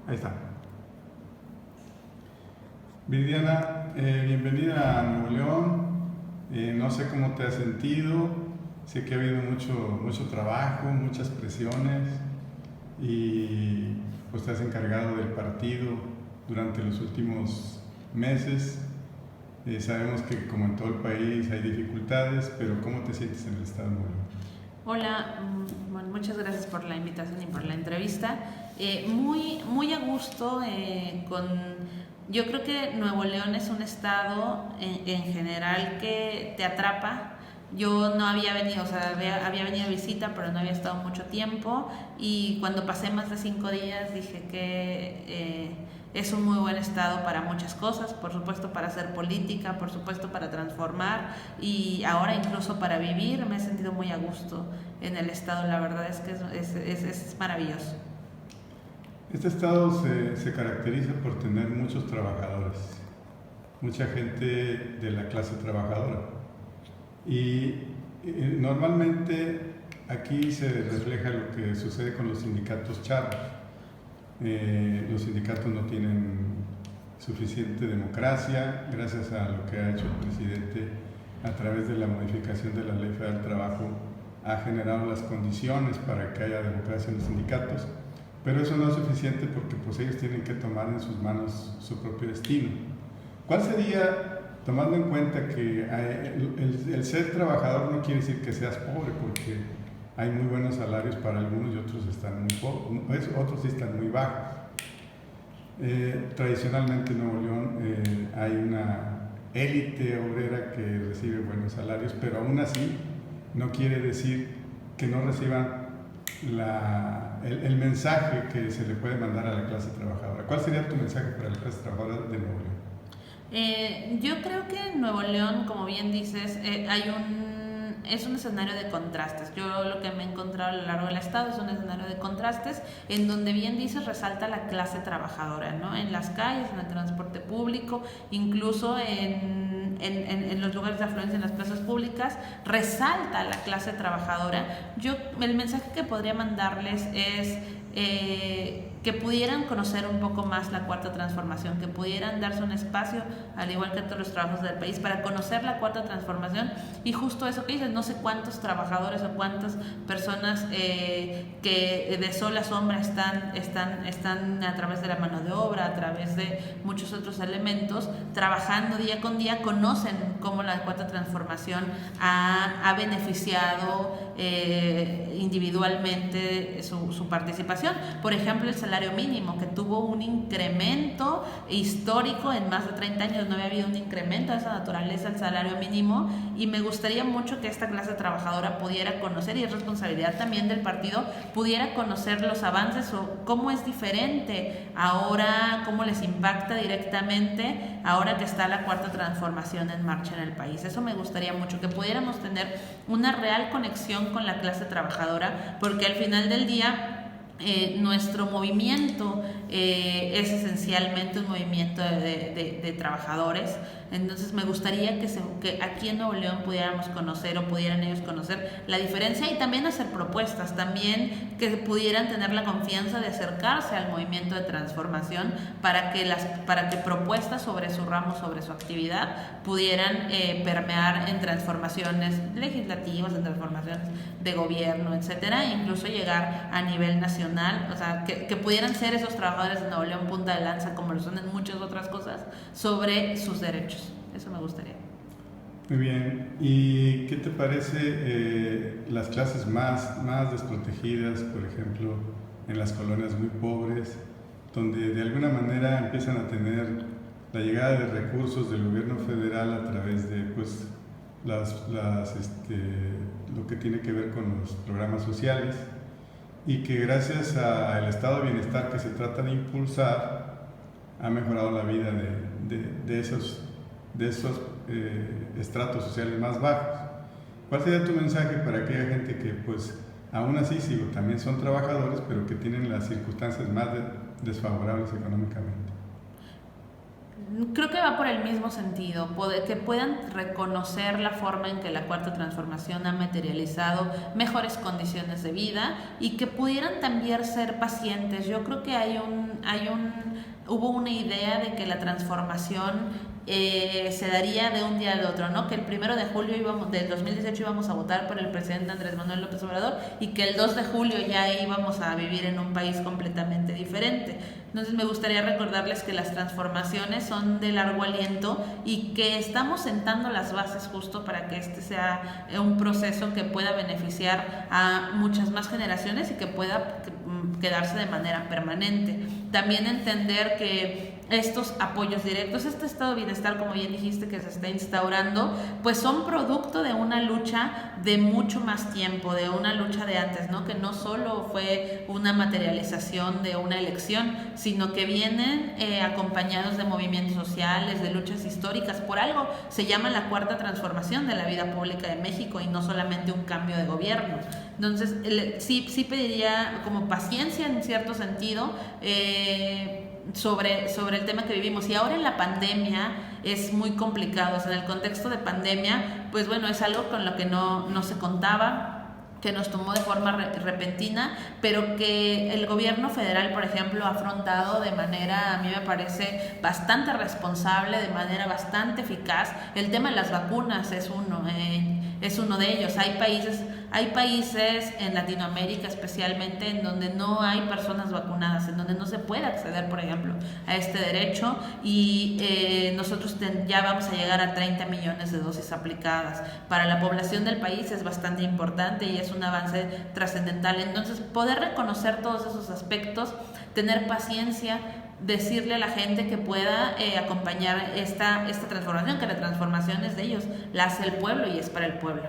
Ahí está. Viridiana, bienvenida a Nuevo León. No sé cómo te has sentido. Sé que ha habido mucho trabajo, muchas presiones y pues te has encargado del partido durante los últimos meses. Sabemos que como en todo el país hay dificultades, pero ¿cómo te sientes en el estado de Nuevo León? Hola, bueno, muchas gracias por la invitación y por la entrevista. Muy a gusto yo creo que Nuevo León es un estado en general que te atrapa. Yo no había venido, había venido a visita, pero no había estado mucho tiempo, y cuando pasé más de 5 días dije que es un muy buen estado para muchas cosas, por supuesto para hacer política, por supuesto para transformar, y ahora incluso para vivir. Me he sentido muy a gusto en el estado, la verdad es que es maravilloso. Este estado se caracteriza por tener muchos trabajadores, mucha gente de la clase trabajadora. Y normalmente aquí se refleja lo que sucede con los sindicatos charros. Los sindicatos no tienen suficiente democracia, gracias a lo que ha hecho el presidente a través de la modificación de la Ley Federal del Trabajo, ha generado las condiciones para que haya democracia en los sindicatos, pero eso no es suficiente porque pues ellos tienen que tomar en sus manos su propio destino. ¿Cuál sería, tomando en cuenta que el ser trabajador no quiere decir que seas pobre, porque hay muy buenos salarios para algunos y otros están muy pobres, otros sí están muy bajos? Tradicionalmente en Nuevo León hay una élite obrera que recibe buenos salarios, pero aún así no quiere decir que no reciban el mensaje que se le puede mandar a la clase trabajadora. ¿Cuál sería tu mensaje para la clase trabajadora de Nuevo León? Yo creo que en Nuevo León, como bien dices, es un escenario de contrastes. Yo lo que me he encontrado a lo largo del estado es un escenario de contrastes en donde, bien dices, resalta la clase trabajadora, ¿no? En las calles, en el transporte público, incluso en los lugares de afluencia, en las plazas públicas, resalta la clase trabajadora. El mensaje que podría mandarles es que pudieran conocer un poco más la Cuarta Transformación, que pudieran darse un espacio, al igual que todos los trabajos del país, para conocer la Cuarta Transformación. Y justo eso que dices, no sé cuántos trabajadores o cuántas personas que de sola sombra están a través de la mano de obra, a través de muchos otros elementos, trabajando día con día, conocen cómo la Cuarta Transformación ha beneficiado individualmente su participación. Por ejemplo, el salario mínimo, que tuvo un incremento histórico en más de 30 años. No había habido un incremento de esa naturaleza el salario mínimo, y me gustaría mucho que esta clase trabajadora pudiera conocer, y es responsabilidad también del partido, pudiera conocer los avances o cómo es diferente ahora, cómo les impacta directamente ahora que está la Cuarta Transformación en marcha en el país. Eso me gustaría mucho, que pudiéramos tener una real conexión con la clase trabajadora, porque al final del día nuestro movimiento es esencialmente un movimiento de trabajadores. Entonces me gustaría que aquí en Nuevo León pudiéramos conocer, o pudieran ellos conocer la diferencia, y también hacer propuestas, también que pudieran tener la confianza de acercarse al movimiento de transformación para que propuestas sobre su ramo, sobre su actividad, pudieran permear en transformaciones legislativas, en transformaciones de gobierno, etcétera, e incluso llegar a nivel nacional. O sea, que pudieran ser esos trabajadores de Nuevo León punta de lanza, como lo son en muchas otras cosas, sobre sus derechos. Eso me gustaría. Muy bien. ¿Y qué te parece las clases más desprotegidas, por ejemplo, en las colonias muy pobres, donde de alguna manera empiezan a tener la llegada de recursos del gobierno federal a través de pues, lo que tiene que ver con los programas sociales, y que gracias al estado de bienestar que se trata de impulsar ha mejorado la vida de esos estratos sociales más bajos? ¿Cuál sería tu mensaje para aquella gente que pues aún así también son trabajadores, pero que tienen las circunstancias más desfavorables económicamente? Creo que va por el mismo sentido, que puedan reconocer la forma en que la Cuarta Transformación ha materializado mejores condiciones de vida y que pudieran también ser pacientes. Yo creo que hubo una idea de que la transformación se daría de un día al otro, ¿no? Que el 1 de julio del 2018 íbamos a votar por el presidente Andrés Manuel López Obrador y que el 2 de julio ya íbamos a vivir en un país completamente diferente. Entonces me gustaría recordarles que las transformaciones son de largo aliento y que estamos sentando las bases justo para que este sea un proceso que pueda beneficiar a muchas más generaciones y que pueda quedarse de manera permanente. También entender que estos apoyos directos, este estado de bienestar, como bien dijiste, que se está instaurando, pues son producto de una lucha de mucho más tiempo, de una lucha de antes, ¿no? Que no solo fue una materialización de una elección, sino que vienen acompañados de movimientos sociales, de luchas históricas. Por algo se llama la Cuarta Transformación de la vida pública de México y no solamente un cambio de gobierno. Entonces, sí pediría como paciencia en cierto sentido, sobre el tema que vivimos. Y ahora en la pandemia es muy complicado, o sea, en el contexto de pandemia, pues bueno, es algo con lo que no se contaba, que nos tomó de forma repentina, pero que el gobierno federal, por ejemplo, ha afrontado de manera, a mí me parece, bastante responsable, de manera bastante eficaz. El tema de las vacunas es uno de ellos. Hay países en Latinoamérica especialmente en donde no hay personas vacunadas, en donde no se puede acceder, por ejemplo, a este derecho y nosotros ya vamos a llegar a 30 millones de dosis aplicadas. Para la población del país es bastante importante y es un avance trascendental. Entonces, poder reconocer todos esos aspectos, tener paciencia, decirle a la gente que pueda acompañar esta transformación, que la transformación es de ellos, la hace el pueblo y es para el pueblo.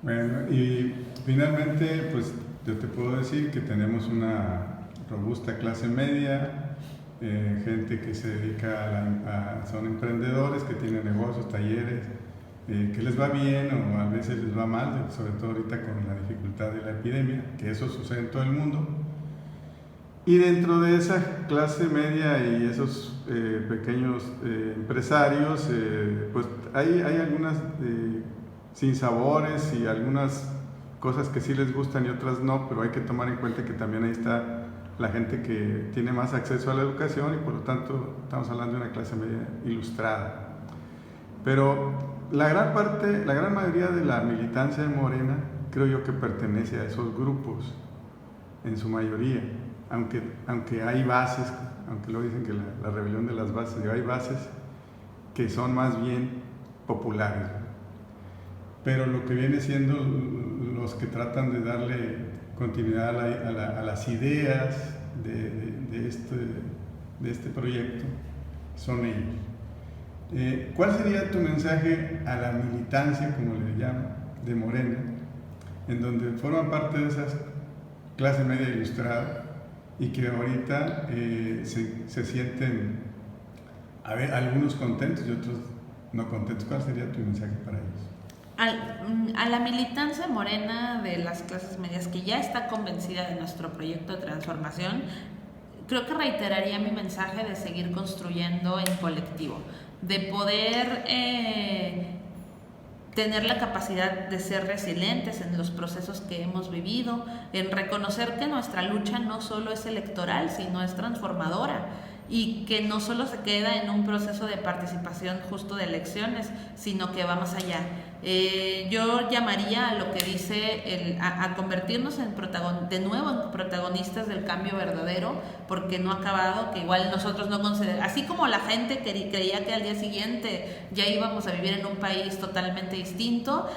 Bueno, y finalmente, pues yo te puedo decir que tenemos una robusta clase media, gente que se dedica son emprendedores, que tienen negocios, talleres, que les va bien o a veces les va mal, sobre todo ahorita con la dificultad de la epidemia, que eso sucede en todo el mundo. Y dentro de esa clase media y esos pequeños empresarios, pues hay algunas sinsabores y algunas cosas que sí les gustan y otras no, pero hay que tomar en cuenta que también ahí está la gente que tiene más acceso a la educación y por lo tanto estamos hablando de una clase media ilustrada. Pero la gran mayoría de la militancia de Morena creo yo que pertenece a esos grupos en su mayoría, aunque hay bases, aunque lo dicen que la rebelión de las bases, hay bases que son más bien populares. Pero lo que viene siendo los que tratan de darle continuidad a las ideas de este proyecto son ellos. ¿Cuál sería tu mensaje a la militancia, como le llaman, de Morena, en donde forman parte de esa clase media ilustrada y que ahorita se sienten algunos contentos y otros no contentos? ¿Cuál sería tu mensaje para ellos? A la militancia morena de las clases medias que ya está convencida de nuestro proyecto de transformación, creo que reiteraría mi mensaje de seguir construyendo en colectivo, de poder tener la capacidad de ser resilientes en los procesos que hemos vivido, en reconocer que nuestra lucha no solo es electoral, sino es transformadora, y que no solo se queda en un proceso de participación justo de elecciones, sino que va más allá. Yo llamaría a lo que dice a convertirnos de nuevo en protagonistas del cambio verdadero, porque no ha acabado, que igual nosotros no consideramos, así como la gente creía que al día siguiente ya íbamos a vivir en un país totalmente distinto,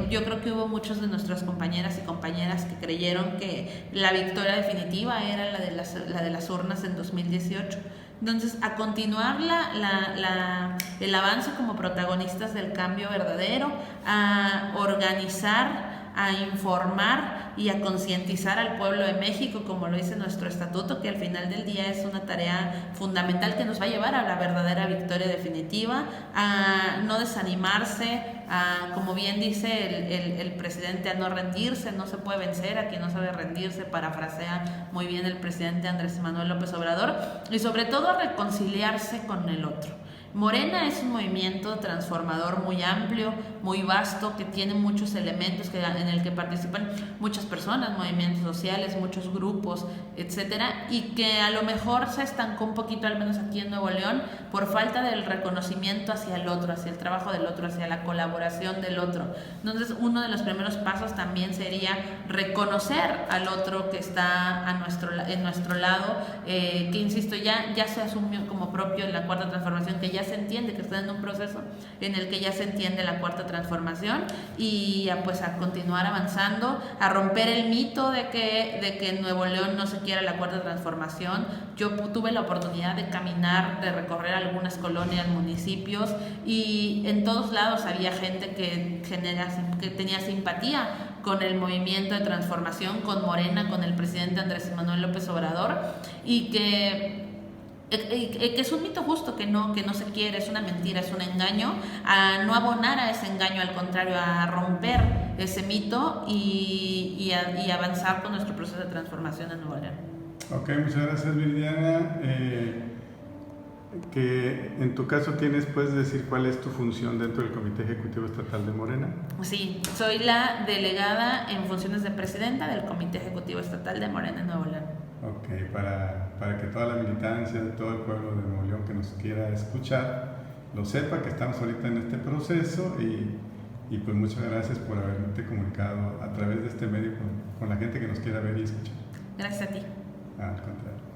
yo creo que hubo muchos de nuestras compañeras y compañeras que creyeron que la victoria definitiva era la de las urnas en 2018. Entonces, a continuar el avance como protagonistas del cambio verdadero, a organizar a informar y a concientizar al pueblo de México, como lo dice nuestro estatuto, que al final del día es una tarea fundamental que nos va a llevar a la verdadera victoria definitiva, a no desanimarse, a, como bien dice el presidente, a no rendirse. No se puede vencer a quien no sabe rendirse, parafrasea muy bien el presidente Andrés Manuel López Obrador, y sobre todo a reconciliarse con el otro. Morena es un movimiento transformador muy amplio, muy vasto, que tiene muchos elementos en el que participan muchas personas, movimientos sociales, muchos grupos, etcétera, y que a lo mejor se estancó un poquito, al menos aquí en Nuevo León, por falta del reconocimiento hacia el otro, hacia el trabajo del otro, hacia la colaboración del otro. Entonces, uno de los primeros pasos también sería reconocer al otro que está en nuestro lado, que insisto, ya se asumió como propio en la Cuarta Transformación, que ya se entiende que está en un proceso en el que ya se entiende la Cuarta Transformación, y pues a continuar avanzando, a romper el mito de que en Nuevo León no se quiera la Cuarta Transformación. Yo tuve la oportunidad de caminar, de recorrer algunas colonias, municipios, y en todos lados había gente que tenía simpatía con el movimiento de transformación, con Morena, con el presidente Andrés Manuel López Obrador, y que es un mito justo, que no se quiere, es una mentira, es un engaño, a no abonar a ese engaño, al contrario, a romper ese mito y avanzar con nuestro proceso de transformación en Nuevo León. Ok, muchas gracias, Viridiana. Que en tu caso puedes decir cuál es tu función dentro del Comité Ejecutivo Estatal de Morena. Sí, soy la delegada en funciones de presidenta del Comité Ejecutivo Estatal de Morena en Nuevo León. Ok, para que toda la militancia, todo el pueblo de Nuevo León que nos quiera escuchar, lo sepa que estamos ahorita en este proceso, y pues muchas gracias por haberte comunicado a través de este medio con la gente que nos quiera ver y escuchar. Gracias a ti. Al contrario.